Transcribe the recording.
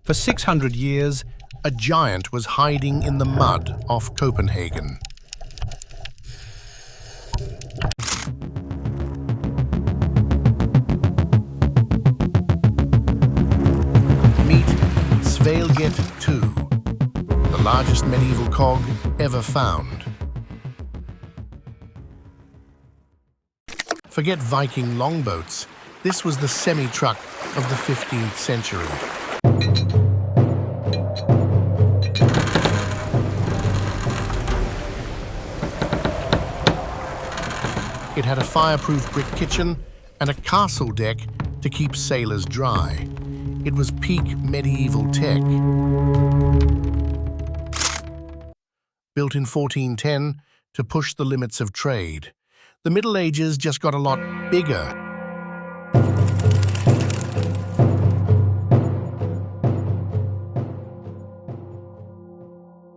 For 600 years, a giant was hiding in the mud off Copenhagen. Meet Svalget II, the largest medieval cog ever found. Forget Viking longboats. This was the semi-truck of the 15th century. It had a fireproof brick kitchen and a castle deck to keep sailors dry. It was peak medieval tech. Built in 1410 to push the limits of trade. The Middle Ages just got a lot bigger.